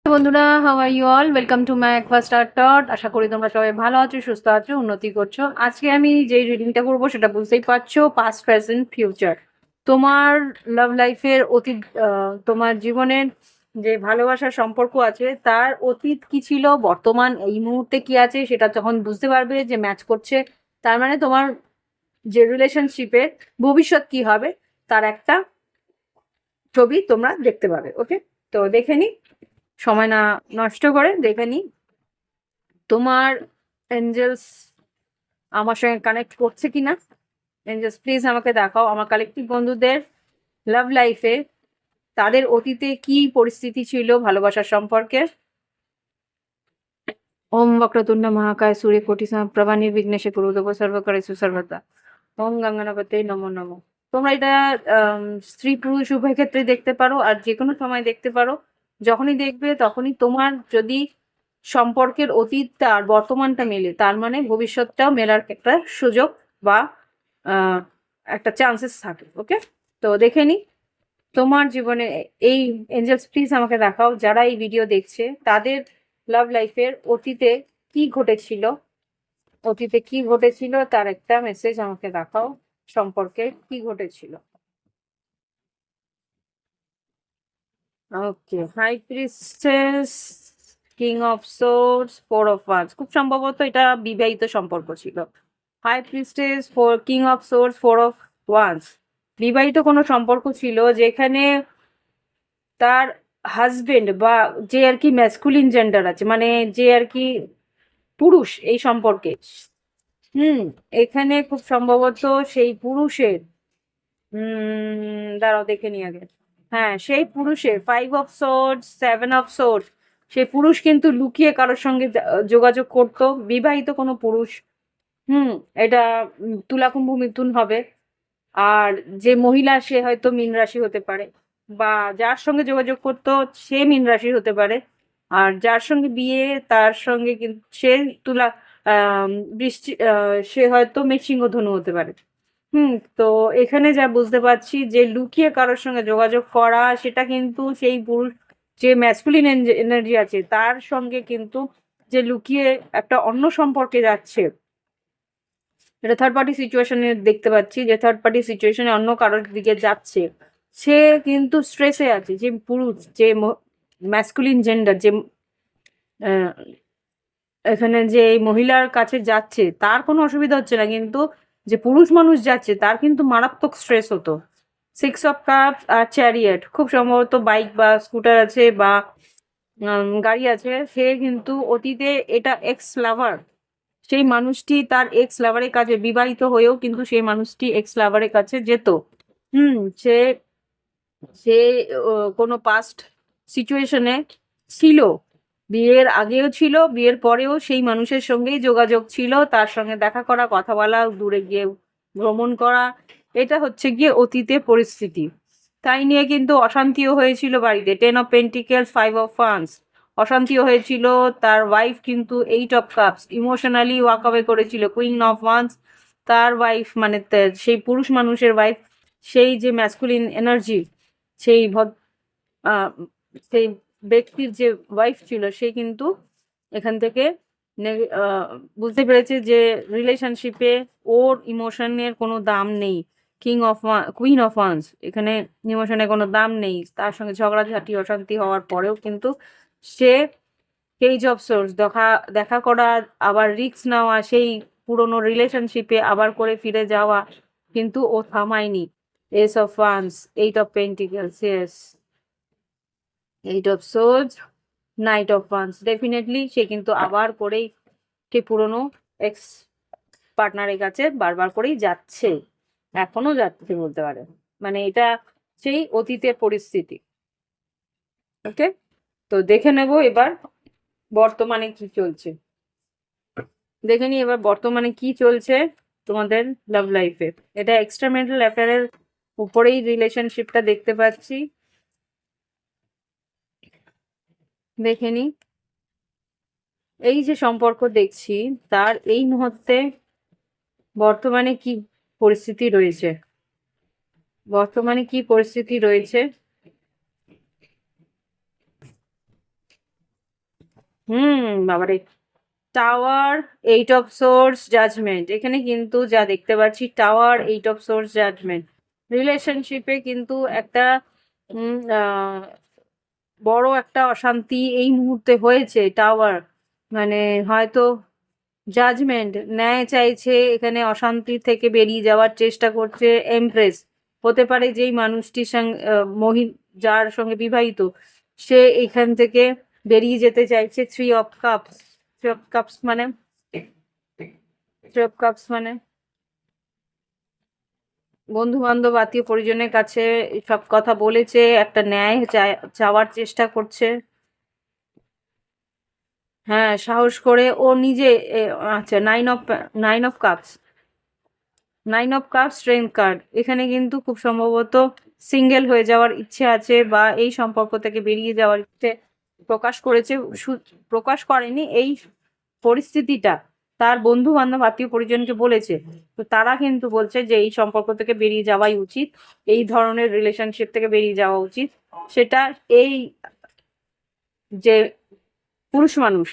বন্ধুরা, how are you all? Welcome to my aquastar টট। আশা করি তোমরা সবাই ভালো আছো, সুস্থ আছো, উন্নতি করছো। আজকে আমি যে রিডিংটা করবো সেটা বুঝতেই পারছো, পাস্ট, প্রেজেন্ট, ফিউচার। তোমার লাভ লাইফের অতীত, তোমার জীবনের যে ভালোবাসার সম্পর্ক আছে তার অতীত কি ছিল, বর্তমান এই মুহূর্তে কি আছে সেটা যখন বুঝতে পারবে যে ম্যাচ করছে, তার মানে তোমার যে রিলেশনশিপের ভবিষ্যৎ কি হবে তার একটা ছবি তোমরা দেখতে পাবে। ওকে, তো দেখে নি, সময় না নষ্ট করে দেখে নি তোমার এঞ্জেলস আমার সঙ্গে কানেক্ট করছে কিনা। এঞ্জেলস প্লিজ আমাকে দেখাও আমার কালেকটিভ বন্ধুদের লাভ লাইফে তাদের অতীতে কি পরিস্থিতি ছিল ভালোবাসার সম্পর্কে। ওম বক্রতুণ্ড মহাকায় সূর্য কোটি প্রভা নির্বিঘ্নেশে কুরুদেব সর্বকারে সুসর্বদা। ওম গঙ্গানাপতে নমো নমো। তোমরা এটা স্ত্রী পুরুষ উভয় ক্ষেত্রে দেখতে পারো, আর যে কোনো সময় দেখতে পারো। যখনই দেখবে তখনই তোমার যদি সম্পর্কের অতীতটা আর বর্তমানটা মেলে, তার মানে ভবিষ্যৎটাও মেলার একটা সুযোগ বা আহ, একটা চান্সেস থাকে। ওকে, তো দেখে নি তোমার জীবনে এই এঞ্জেলস প্লিজ আমাকে দেখাও যারা এই ভিডিও দেখছে তাদের লাভ লাইফের অতীতে কি ঘটেছিল, অতীতে কি ঘটেছিল তার একটা মেসেজ আমাকে দেখাও, সম্পর্কে কি ঘটেছিল। Okay, high priestess, king of swords, four of wands, খুব সম্ভবত এটা বিবাহিত সম্পর্ক ছিল। High priestess, four, king of swords, four of wands, বিবাহিত কোনো সম্পর্ক ছিল যেখানে তার হাজবেন্ড বা যে আর কি ম্যাসকুলিন জেন্ডার আছে, মানে যে আর কি পুরুষ এই সম্পর্কে, হুম, এখানে খুব সম্ভবত সেই পুরুষের, দাঁড়াও দেখে নি আগে। হ্যাঁ, সেই পুরুষের five of swords, seven of source, সেই পুরুষ কিন্তু লুকিয়ে কারোর সঙ্গে যোগাযোগ করতো, বিবাহিত কোনো পুরুষ। হুম, এটা তুলা কুম্ভ মিথুন হবে। আর যে মহিলা সে হয়তো মীন রাশি হতে পারে, বা যার সঙ্গে যোগাযোগ করতো সে মীন রাশি হতে পারে। আর যার সঙ্গে বিয়ে তার সঙ্গে কিন্তু সে তুলা, আহ বৃষ্টি, সে হয়তো মৃৎসিংহ ধনু হতে পারে। হুম, তো এখানে যা বুঝতে পারছি যে লুকিয়ে কারোর সঙ্গে যোগাযোগ করা সেটা কিন্তু সেই পুরুষ যে ম্যাসকুলিন এনার্জি আছে তার সঙ্গে কিন্তু যে লুকিয়ে একটা অন্য সম্পর্কে যাচ্ছে, এটা থার্ড পার্টি সিচুয়েশনে দেখতে পাচ্ছি, যে থার্ড পার্টি সিচুয়েশনে অন্য কারোর দিকে যাচ্ছে। সে কিন্তু স্ট্রেসে আছে, যে পুরুষ যে ম্যাসকুলিন জেন্ডার যে আহ, এখানে যে এই মহিলার কাছে যাচ্ছে তার কোনো অসুবিধা হচ্ছে না, কিন্তু যে পুরুষ মানুষ যাচ্ছে তার কিন্তু মারাত্মক স্ট্রেস হতো। সিক্স অফ কাপস আর চ্যারিয়েট, খুব সম্ভবত বাইক বা স্কুটার আছে বা গাড়ি আছে। সে কিন্তু অতীতে এটা এক্স লাভার, সেই মানুষটি তার এক্স লাভারের কাছে বিবাহিত হয়েও কিন্তু সেই মানুষটি এক্স লাভারের কাছে যেত। হুম, সে সে কোনো পাস্ট সিচুয়েশনে ছিল, বিয়ের আগেও ছিল, বিয়ের পরেও সেই মানুষের সঙ্গেই যোগাযোগ ছিল, তার সঙ্গে দেখা করা, কথা বলা, দূরে গিয়ে ভ্রমণ করা। এটা হচ্ছে গিয়ে অতীতের পরিস্থিতি। তাই নিয়ে কিন্তু অশান্তিও হয়েছিল বাড়িতে, ten of pentacles, five of ফান্স, অশান্তিও হয়েছিল। তার ওয়াইফ কিন্তু eight of cups, emotionally walk away করেছিল। কুইন অফ ওয়ান্স, তার ওয়াইফ মানে সেই পুরুষ মানুষের ওয়াইফ, সেই যে ম্যাসকুলিন এনার্জি, সেই আহ, সেই ব্যক্তির যে ওয়াইফ ছিল সে কিন্তু এখান থেকে বুঝতে পেরেছে যে রিলেশনশিপে ওর ইমোশনের কোনো দাম নেই। King of queen of once, এখানে ইমোশনের কোনো দাম নেই। তার সঙ্গে ঝগড়াঝাটি অশান্তি হওয়ার পরেও কিন্তু সে পেজ অফ সোর্স দেখা দেখা করা, আবার রিস্ক নেওয়া, সেই পুরনো রিলেশনশিপে আবার করে ফিরে যাওয়া কিন্তু ও থামায়নি। Ace of wands, eight of pentacles, yes, eight of swords, knight of wands, definitely সে কিন্তু আবার করেই সেই পুরনো এক্স পার্টনারের কাছে বারবার করেই যাচ্ছে, এখনো যাচ্ছে বলতে পারে। মানে এটা সেই অতীতের পরিস্থিতি। ওকে, তো দেখে নেব এবার বর্তমানে কি চলছে। দেখে নি এবার বর্তমানে কি চলছে তোমাদের লাভ লাইফে। এটা এক্সট্রা ম্যারিটাল অ্যাফেয়ারের উপরেই রিলেশনশিপটা দেখতে পাচ্ছি। দেখে নি এই যে সম্পর্ক দেখছি তার এই মুহূর্তে বর্তমানে কি পরিস্থিতি রয়েছে, বর্তমানে কি পরিস্থিতি রয়েছে। বাবারে, tower, eight of swords, judgement. এখানে কিন্তু যা দেখতে পাচ্ছি, tower, eight of swords, judgement, রিলেশনশিপে কিন্তু একটা উম, আহ, বড় একটা অশান্তি এই মুহূর্তে হয়েছে। টাওয়ার মানে হয়তো জাজমেন্ট, ন্যায় চাইছে, এখানে অশান্তি থেকে বেরিয়ে যাওয়ার চেষ্টা করছে। এমপ্রেস হতে পারে যেই মানুষটির সঙ্গে যার সঙ্গে বিবাহিত, সে এখান থেকে বেরিয়ে যেতে চাইছে। Three of cups, three of cups মানে, থ্রি অফ কাপস মানে বন্ধু বান্ধব আত্মীয় পরিজনের কাছে সব কথা বলেছে, একটা ন্যায় চাওয়ার চেষ্টা করছে। হ্যাঁ, সাহস করে ও নিজে আচ্ছা, nine of cups, nine of cup strength card. এখানে কিন্তু খুব সম্ভবত সিঙ্গেল হয়ে যাওয়ার ইচ্ছে আছে, বা এই সম্পর্ক থেকে বেরিয়ে যাওয়ার ইচ্ছে প্রকাশ করেছে। প্রকাশ করেনি, এই পরিস্থিতিটা তার বন্ধু বান্ধব আত্মীয় পরিজনকে বলেছে। তো তারা কিন্তু বলছে যে এই সম্পর্ক থেকে বেরিয়ে যাওয়াই উচিত, এই ধরনের রিলেশনশিপ থেকে বেরিয়ে যাওয়া উচিত। সেটা এই যে পুরুষ মানুষ,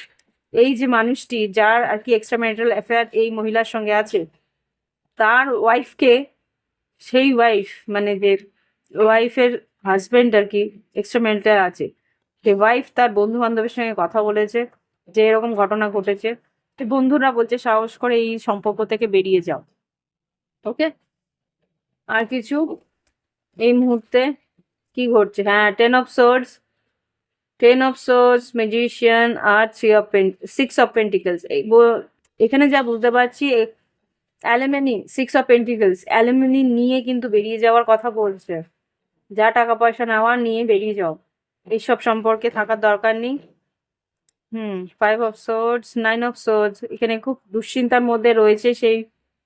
এই যে মানুষটি যার আর কি এক্সট্রা ম্যারিটাল অ্যাফেয়ার এই মহিলার সঙ্গে আছে, তার ওয়াইফকে, সেই ওয়াইফ মানে যে ওয়াইফের হাজবেন্ড আর কি এক্সট্রা ম্যারিটাল আছে, যে ওয়াইফ তার বন্ধু বান্ধবের সঙ্গে কথা বলেছে যে এরকম ঘটনা ঘটেছে। তো বন্ধুরা বলছে সাহস করে এই সম্পর্ক থেকে বেরিয়ে যাও। ওকে, আর কিছু এই মুহূর্তে কি ঘটছে? হ্যাঁ, টেন অফ সোর্স, ম্যাজিশিয়ান, আর সিক্স অফ পেন্টিকলস। এখানে যা বুঝতে পারছি, অ্যালুমিনি, সিক্স অফ পেন্টিকলস, অ্যালুমিনি নিয়ে কিন্তু বেরিয়ে যাওয়ার কথা বলছে। যা টাকা পয়সা নেওয়ার নিয়ে বেরিয়ে যাও, এইসব সম্পর্কে থাকার দরকার নেই। Five of swords, nine of swords, এখানে খুব দুশ্চিন্তার মধ্যে রয়েছে সেই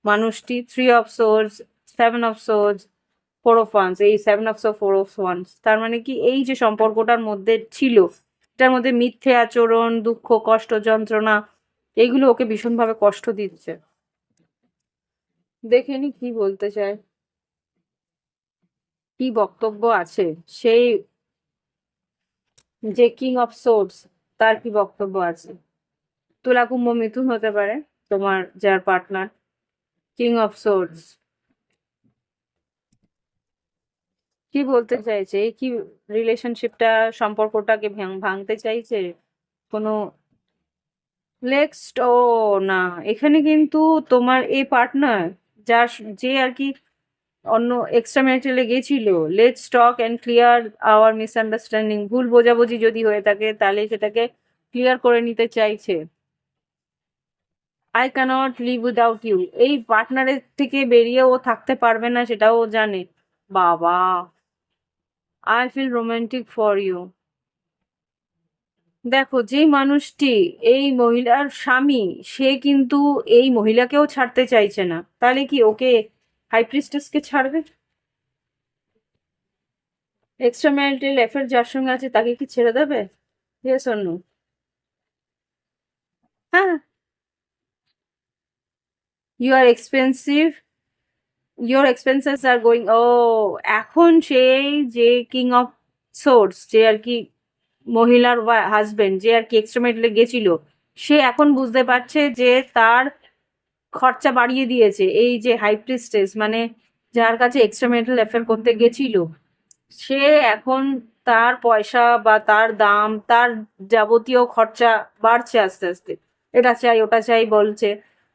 মানুষটি। Three of swords, seven of swords, four of wands, এই seven of swords, four of wands, তার মানে কি এই যে সম্পর্কটার মধ্যে ছিল, এটার মধ্যে মিথ্যে আচরণ, দুঃখ, কষ্ট, যন্ত্রণা, এইগুলো ওকে ভীষণভাবে কষ্ট দিচ্ছে। দেখে নি কি বলতে চায়, কি বক্তব্য আছে সেই যে কিং অফ সোর্স, তার কি বক্তব্য আছে। তুলা, কুম্ভ, মিথুন হতে পারে তোমার যার পার্টনার। কিং অফ সোর্স কি বলতে চাইছে? এই কি রিলেশনশিপটা, সম্পর্কটাকে ভাঙতে চাইছে কোনো নেক্সট? ও না, এখানে কিন্তু তোমার এই পার্টনার, যার যে আর কি অন্য এক্সট্রা ম্যারিটালে গেছিল, let's talk and clear our misunderstanding, ভুল বোঝাবুঝি যদি হয়ে থাকে তাহলে সেটাকে ক্লিয়ার করে নিতে চাইছে। I can't live without you, এই পার্টনারের থেকে বেরিয়ে ও থাকতে পারবে না, সেটাও ও জানে। বাবা, I feel romantic for you. দেখো, যেই মানুষটি এই মহিলার স্বামী, সে কিন্তু এই মহিলাকেও ছাড়তে চাইছে না, তাহলে কি ওকে, হাই প্রিস্টেসকে ছাড়বে? এক্সট্রা ম্যারিটাল অ্যাফেয়ার যার সঙ্গে আছে তাকে কি ছেড়ে দেবে? Yes or no? হ্যাঁ, you are expensive, your expenses are going. ও, এখন সেই যে কিং অফ সোর্স, যে আর কি মহিলার হাজবেন্ড, যে আর কি এক্সট্রামেটলে গেছিল, সে এখন বুঝতে পারছে যে তার খরচা বাড়িয়ে দিয়েছে এই যে হাই প্রিস্টেস, মানে যার কাছে এক্সট্রামেটাল অ্যাফেয়ার করতে গেছিল, সে এখন তার পয়সা বা তার দাম, তার যাবতীয় খরচা বাড়ছে আস্তে আস্তে। এটা চাই, ওটা চাই বলছে।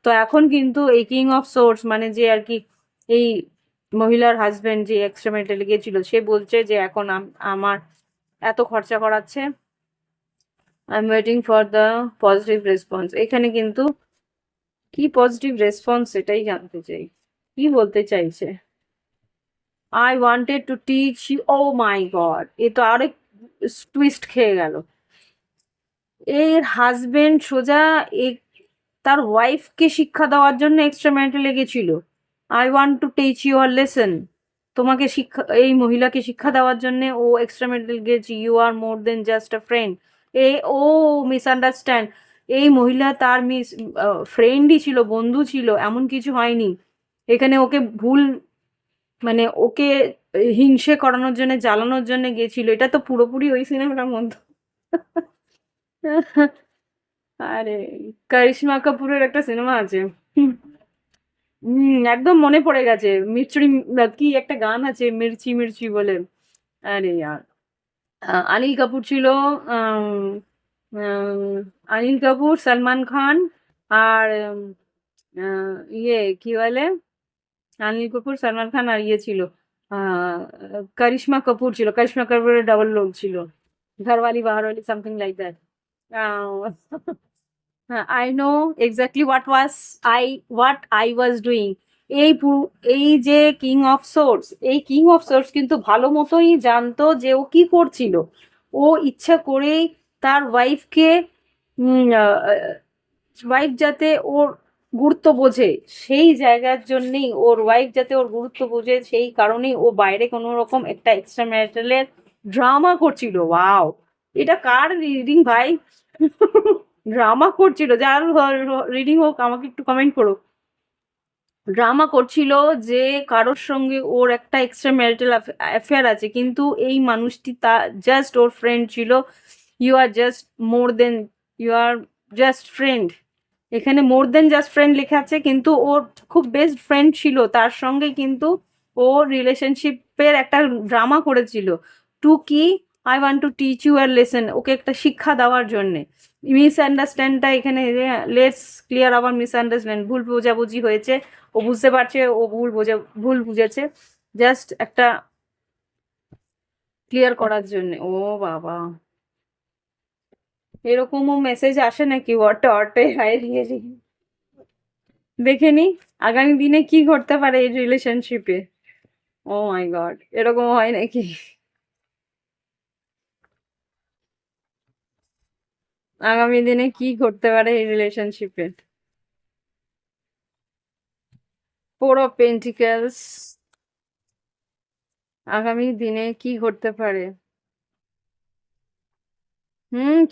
তো এখন কিন্তু এই কিং অফ সোর্স মানে যে আর কি এই মহিলার হাজবেন্ড যে এক্সট্রামেটালি গেছিল, সে বলছে যে এখন আমার এত খরচা করাচ্ছে, I am waiting for the positive response. এখানে কিন্তু কি পজিটিভ রেসপন্স সেটাই জানতে চাই, কি বলতে চাইছে। I wanted to teach you, oh my god, এ তো আরেক টুইস্ট খেয়ে গেল। এর হাজবেন্ড সোজা তার ওয়াইফকে শিক্ষা দেওয়ার জন্য এক্সট্রা ম্যারিটাল লেগেছিল। I want to teach your lesson, তোমাকে শিক্ষা, এই মহিলাকে শিক্ষা দেওয়ার জন্য ও এক্সট্রা ম্যারিটাল গেছে। You are more than just a friend. ও মিসআন্ডারস্ট্যান্ড, এই মহিলা তার ফ্রেন্ডই ছিল, বন্ধু ছিল, এমন কিছু হয়নি। এখানে ওকে ভুল, মানে ওকে হিংসে করানোর জন্য, জ্বালানোর জন্য গেছিল। এটা তো পুরোপুরি ওই সিনেমাটার মধ্যে। আরে করিশ্মা কাপুরের একটা সিনেমা আছে। হুম, একদম মনে পড়ে গেছে। মির্চি, কি একটা গান আছে মির্চি মির্চি বলে। আরে यार, অনিল কাপুর ছিল। আম, আম, অনিল কাপুর, সলমান খান, আর কি বলে, অনিল কাপুর, সলমান খান, আর ছিল আহ, করিশ্মা কাপুর ছিল। করিশ্মা কাপুরের ডাবল রোল ছিল, Gharwali Baharwali, something like that. I know exactly what I was doing. এই যে কিং অফ সোর্স, এই কিং অফ সোর্স কিন্তু ভালো মতোই জানতো যে ও কি করছিল। ও ইচ্ছা করেই তার ওয়াইফকে, ওয়াইফ যাতে ওর গুরুত্ব বোঝে, সেই জায়গার জন্যই ওর ওয়াইফ যাতে ওর গুরুত্ব বোঝে, সেই কারণেই ও বাইরে কোনো রকম একটা এক্সট্রা ম্যারিটালের ড্রামা করছিল। ওয়াও, এটা কার রিডিং ভাই? ড্রামা করছিল, যার রিডিং হোক আমাকে একটু কমেন্ট করো। ড্রামা করছিল যে কারোর সঙ্গে ওর একটা এক্সট্রা ম্যারিটাল অ্যাফেয়ার আছে, কিন্তু এই মানুষটি তা জাস্ট ওর ফ্রেন্ড ছিল। You are just more than, you are just friend. এখানে মোর দেন জাস্ট ফ্রেন্ড লেখা আছে, কিন্তু ওর খুব বেস্ট ফ্রেন্ড ছিল, তার সঙ্গে কিন্তু ও রিলেশনশিপের একটা ড্রামা করেছিল। টু কি, I want to teach you a lesson, okay একটা শিক্ষা দেওয়ার জন্যে। মিসআন্ডারস্ট্যান্ডটা এখানে, লেটস ক্লিয়ার আওয়ার মিসআন্ডারস্ট্যান্ড, ভুল বোঝাবুঝি হয়েছে, ও বুঝতে পারছে ও ভুল বুঝেছে, জাস্ট একটা ক্লিয়ার করার জন্য। ও বাবা, এরকমও মেসেজ আসে নাকি হোয়াটে হোয়াটে, হাই রিয়েলি। দেখে নি আগামী দিনে কি ঘটতে পারে এই রিলেশনশিপে। ও মাই গড, এরকম হয় নাকি? আগামী দিনে কি ঘটতে পারে এই রিলেশনশিপে? ফোর অফ পেন্টিকেলস, আগামী দিনে কি ঘটতে পারে?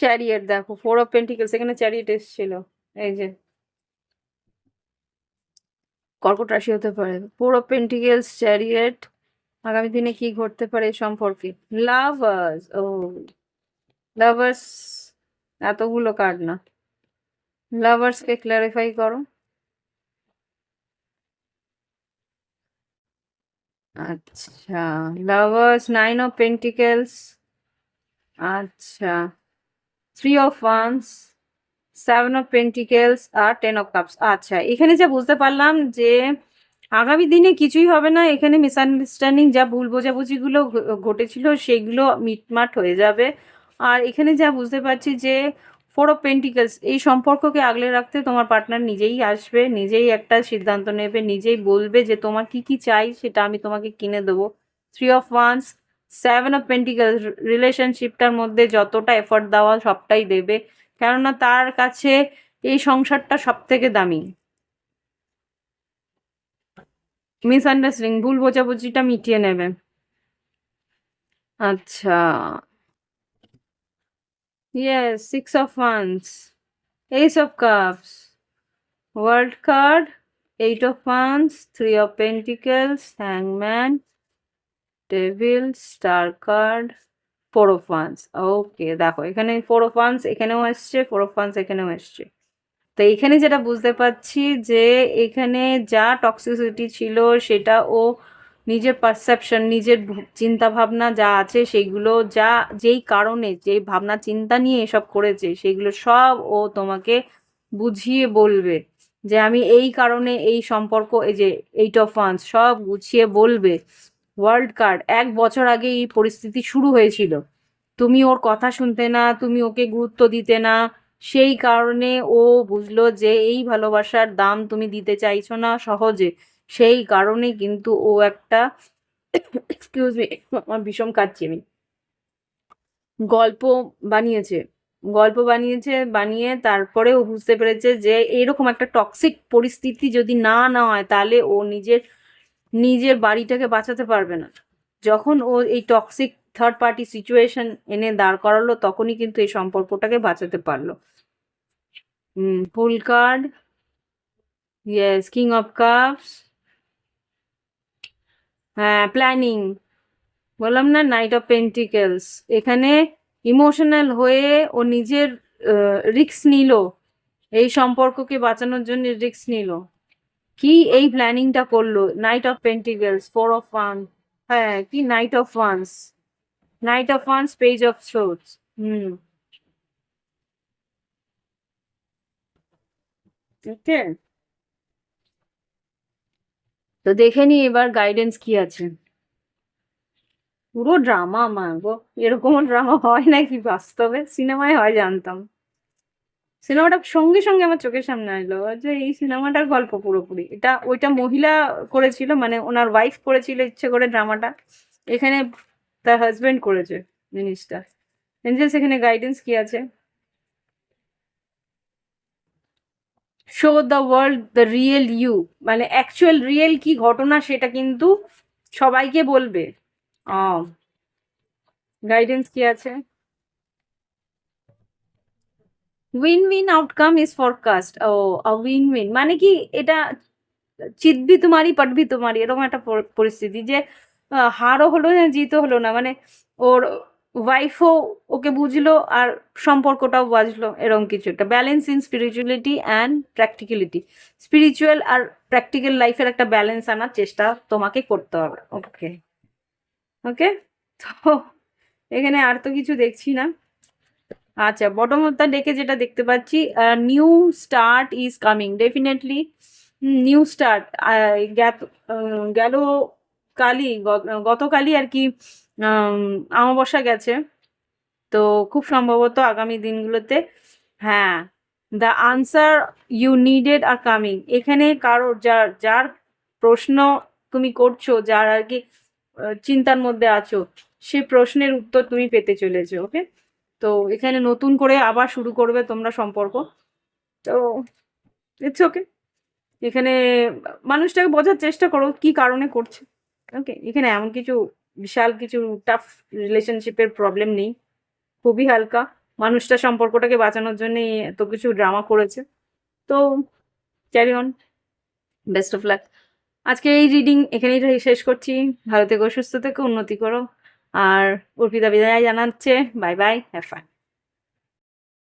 চ্যারিয়েট, দেখো ফোর অফ পেন্টিকেলস, এখানে চ্যারিয়েট এসেছিল। এই যে কর্কট রাশি হতে পারে, ফোর অফ পেন্টিকেলস, চ্যারিয়েট। আগামী দিনে কি ঘটতে পারে এই সম্পর্কে? লাভার্স, ও লাভার্স, এতগুলো কার্ড না, লাভার্স কে ক্লারিফাই করো। আচ্ছা, লাভার্স, নাইন অফ পেন্টিকেলস, আচ্ছা, three of wands, seven of pentacles, আর টেন অফ কাপস। আচ্ছা, এখানে যা বুঝতে পারলাম যে আগামী দিনে কিছুই হবে না, এখানে মিসআন্ডারস্ট্যান্ডিং, যা ভুল বোঝাবুঝিগুলো ঘটেছিল সেগুলো মিটমাট হয়ে যাবে। আর এখানে যা বুঝতে পারছি যে ফোর অফ পেন্টিকেলস, এই সম্পর্ককে আগলে রাখতে তোমার পার্টনার নিজেই আসবে, নিজেই একটা সিদ্ধান্ত নেবে, নিজেই বলবে যে তোমার কি কি চাই সেটা আমি তোমাকে কিনে দেবো। Three of wands, seven of pentacles, রিলেশনশিপটার মধ্যে যতটা এফর্ট দেওয়া সবটাই দেবে, কেননা তার কাছে এই সংসারটা সব থেকে দামি। মিসআন্ডারস্ট্যান্ডিং, ভুল বোঝাবুঝিটা মিটিয়ে নেবে। আচ্ছা, yes, six of wands, ace of cups, world card, eight of wands, three of pentacles, হ্যাংম্যান, devil, star card, four of wands. Okay, দেখো এখানে ফোর অফ ওয়ান্স এখানেও এসছে, ফোর অফ ওয়ান্স এখানেও এসছে। তো এখানে যেটা বুঝতে পারছি যে এখানে যা টক্সিসিটি ছিল সেটা ও নিজের পারসেপশন, নিজের চিন্তা ভাবনা যা আছে সেগুলো, যা যেই কারণে যেই ভাবনা চিন্তা নিয়ে এসব করেছে সেগুলো সব ও তোমাকে বুঝিয়ে বলবে, যে আমি এই কারণে এই সম্পর্ক, এই যে এইট অফ ওয়ান্স সব গুছিয়ে বলবে। ওয়ার্ল্ড কার্ড, 1 বছর আগে এই পরিস্থিতি শুরু হয়েছিল, তুমি ওর কথা শুনতে না, তুমি ওকে গুরুত্ব দিতে না, সেই কারণে ও বুঝলো যে এই ভালোবাসার দাম তুমি দিতে চাইছো না সহজে, সেই কারণে কিন্তু ও একটা, এক্সকিউজ মি, আমার ভীষণ কাচ্ছি আমি, গল্প বানিয়েছে। বানিয়ে তারপরে ও বুঝতে পেরেছে যে এরকম একটা টক্সিক পরিস্থিতি যদি না হয় তাহলে ও নিজের বাড়িটাকে বাঁচাতে পারবে না। যখন ও এই টক্সিক থার্ড পার্টি সিচুয়েশন এনে দাঁড় করালো তখনই কিন্তু এই সম্পর্কটাকে বাঁচাতে পারলো। Fool card, yes, king of cups, হ্যাঁ প্ল্যানিং, বললাম না, নাইট অফ পেন্টিকেলস, এখানে ইমোশনাল হয়ে ও নিজের রিস্ক নিল, এই সম্পর্ককে বাঁচানোর জন্য রিস্ক নিল, কি এই প্ল্যানিংটা করলো। Knight of pentacles, four of ওয়ান, হ্যাঁ কি knight of wands, knight of wands, page of swords. Hmm, okay, তো দেখে নি এবার গাইডেন্স কি আছে। পুরো ড্রামা মা গো, এরকমও ড্রামা হয় নাকি বাস্তবে, সিনেমায় হয় জানতাম। সিনেমাটা সঙ্গে সঙ্গে আমার চোখের সামনে এলো যে এই সিনেমাটার গল্প পুরোপুরি, এটা ওইটা মহিলা করেছিল, মানে ওনার ওয়াইফ করেছিল ইচ্ছে করে ড্রামাটা, এখানে তার হাজবেন্ড করেছে জিনিসটা। এঞ্জেলস এখানে গাইডেন্স কি আছে? Show the world the real you, মানে অ্যাকচুয়াল রিয়েল কি ঘটনা সেটা কিন্তু সবাইকে বলবে। গাইডেন্স কি আছে? Win win outcome is forecast. ও, উইন উইন মানে কি এটা, চিত ভি তোমারি পট ভি তোমারি, এরকম একটা পরিস্থিতি যে হারও হলো না জিতও হলো না, মানে ওর ওয়াইফও ওকে বুঝলো আর সম্পর্কটাও বাজলো, এরকম কিছু একটা balance in spirituality and practicality. Spiritual আর প্র্যাকটিক্যাল লাইফের একটা ব্যালেন্স আনার চেষ্টা তোমাকে করতে হবে। ওকে, ওকে, তো এখানে আর তো কিছু দেখছি না। আচ্ছা, বটম অফ দ্য ডেকে যেটা দেখতে পাচ্ছি, new start is coming definitely. New start গেল কালই, গতকালই আর কি, আম, অমাবস্যা গেছে, তো খুব সম্ভবত আগামী দিনগুলোতে, হ্যাঁ, the answer you needed are coming. এখানে কারোর যার যার প্রশ্ন তুমি করছো, যার আর কি চিন্তার মধ্যে আছো, সে প্রশ্নের উত্তর তুমি পেতে চলেছো। ওকে, তো এখানে নতুন করে আবার শুরু করবে তোমরা সম্পর্ক, তো ইটস ওকে। এখানে মানুষটাকে বোঝার চেষ্টা করো কি কারণে করছে। ওকে, এখানে এমন কিছু বিশাল কিছু টাফ রিলেশনশিপের প্রবলেম নেই, খুবই হালকা। মানুষটা সম্পর্কটাকে বাঁচানোর জন্য এত কিছু ড্রামা করেছে, তো carry on, best of luck. আজকে এই রিডিং এখানেই শেষ করছি। ভালো থেকো, সুস্থ থেকো, উন্নতি করো। আর অর্পিতা বিদায় জানাচ্ছে, বাই বাই, হ্যাভ ফান।